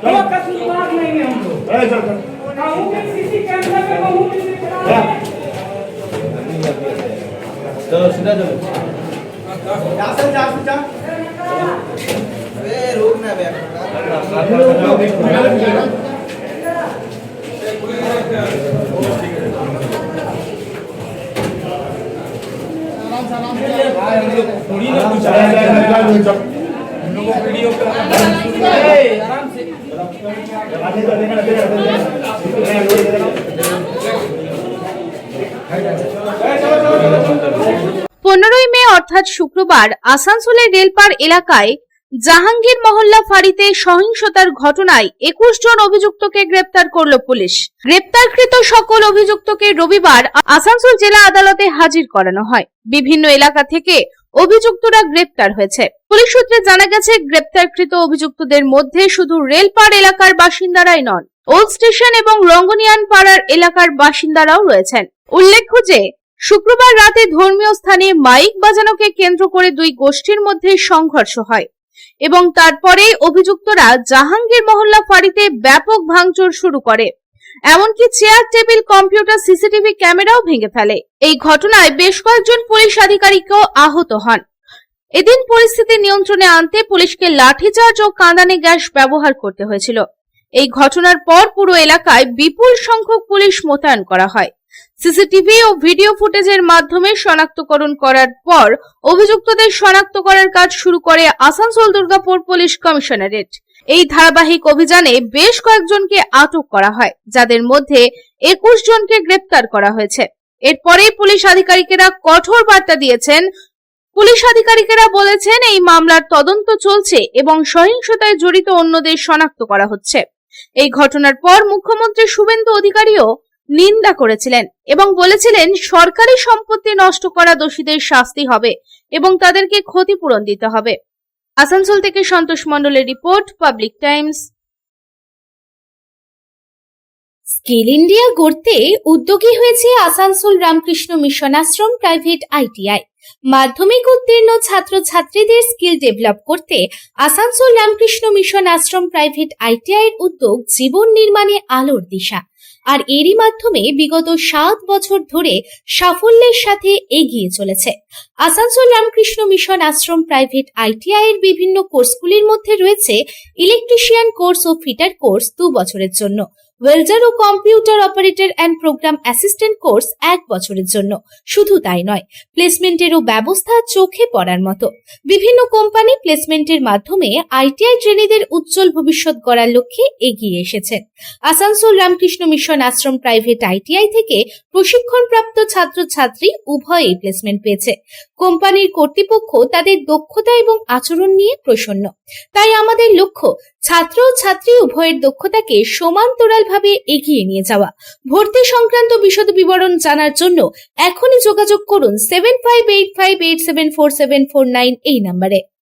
वो कसूरवार नहीं है हम लोग। सीसी कैमरा पे चलो सीधा चलो जा रोकना है वीडियो आराम से 15ই মে অর্থাৎ শুক্রবার আসানসোলের রেলপার এলাকায় জাহাঙ্গীর মহল্লা ফাঁড়িতে সহিংসতার ঘটনায় 21 জন অভিযুক্তকে গ্রেপ্তার করল পুলিশ। গ্রেপ্তারকৃত সকল অভিযুক্তকে রবিবার আসানসোল জেলা আদালতে হাজির করানো হয়। বিভিন্ন এলাকা থেকে অভিযুক্তরা গ্রেপ্তার হয়েছে। পুলিশ সূত্রে জানা গেছে, গ্রেপ্তারকৃত অভিযুক্তদের মধ্যে শুধু রেলপার এলাকার বাসিন্দারাই নন, ওল্ড স্টেশন এবং রঙ্গনিয়ান পাড়ার এলাকার বাসিন্দারাও রয়েছেন। উল্লেখ্য যে শুক্রবার রাতে ধর্মীয় স্থানে মাইক বাজানোকে কেন্দ্র করে দুই গোষ্ঠীর মধ্যে সংঘর্ষ হয় এবং তারপরে অভিযুক্তরা জাহাঙ্গীর মহল্লা ফাঁড়িতে ব্যাপক ভাঙচুর শুরু করে, এমনকি চেয়ার টেবিল কম্পিউটার সিসিটিভি ক্যামেরাও ভেঙে ফেলে। এই ঘটনায় বেশ কয়েকজন পুলিশ আধিকারিকও আহত হন। এদিন পরিস্থিতি নিয়ন্ত্রণে আনতে পুলিশকে লাঠিচার্জ ও কাঁদানে গ্যাস ব্যবহার করতে হয়েছিল। এই ঘটনার পর পুরো এলাকায় বিপুল সংখ্যক পুলিশ মোতায়েন করা হয়। সিসিটিভি ও ভিডিও ফুটেজের মাধ্যমে শনাক্তকরণ করার পর অভিযুক্তদের শনাক্ত করার কাজ শুরু করে আসানসোল দুর্গাপুর পুলিশ কমিশনারেট। এই ধারাবাহিক অভিযানে বেশ কয়েকজনকে আটক করা হয়, যাদের মধ্যে 21 জনকে গ্রেপ্তার করা হয়েছে। এরপরে পুলিশ আধিকারিকেরা কঠোর বার্তা দিয়েছেন। পুলিশ আধিকারিকেরা বলেছেন, এই মামলার তদন্ত চলছে এবং সহিংসতায় জড়িত অন্যদের শনাক্ত করা হচ্ছে। এই ঘটনার পর মুখ্যমন্ত্রী শুভেন্দু অধিকারীও নিন্দা করেছিলেন এবং বলেছিলেন, সরকারি সম্পত্তি নষ্ট করা দোষীদের শাস্তি হবে এবং তাদেরকে ক্ষতিপূরণ দিতে হবে। আসানসোল থেকে সন্তোষ মণ্ডলের report, public Times. Skill India গড়তে উদ্যোগী হয়েছে Asansol Ramakrishna Mission Ashram private ITI. মাধ্যমিক উত্তীর্ণ ছাত্রছাত্রীদের স্কিল ডেভেলপ করতে Asansol Ramakrishna Mission Ashram private ITI এর উদ্যোগ জীবন নির্মাণে আলোর দিশা। আর এরই মাধ্যমে বিগত 7 বছর ধরে সাফল্যের সাথে এগিয়ে চলেছে। Asansol Ramakrishna Mission Ashram private ITI এর বিভিন্ন কোর্সগুলির মধ্যে রয়েছে ইলেকট্রিশিয়ান কোর্স ও ফিটার কোর্স 2 বছরের জন্য, ওয়েল্ডার ও computer operator and programme assistant course 1 বছরের জন্য। শুধু তাই নয়, প্লেসমেন্টেরও ব্যবস্থা চোখে পড়ার মতো। বিভিন্ন কোম্পানি প্লেসমেন্টের মাধ্যমে আইটিআই ট্রেনিদের উজ্জ্বল ভবিষ্যৎ গড়ার লক্ষ্যে এগিয়ে এসেছেন। Asansol Ramakrishna Mission Ashram private ITI থেকে প্রশিক্ষণপ্রাপ্ত ছাত্রছাত্রী উভয়েই প্লেসমেন্ট পেয়েছে। কোম্পানির কর্তৃপক্ষ তাদের দক্ষতা এবং আচরণ নিয়ে প্রসন্ন। তাই আমাদের লক্ষ্য ছাত্র ও ছাত্রী উভয়ের দক্ষতাকে সমান্তরালভাবে এগিয়ে নিয়ে যাওয়া। ভর্তি সংক্রান্ত বিশদ বিবরণ জানার জন্য এখনই যোগাযোগ করুন 7585874749 এই নম্বরে।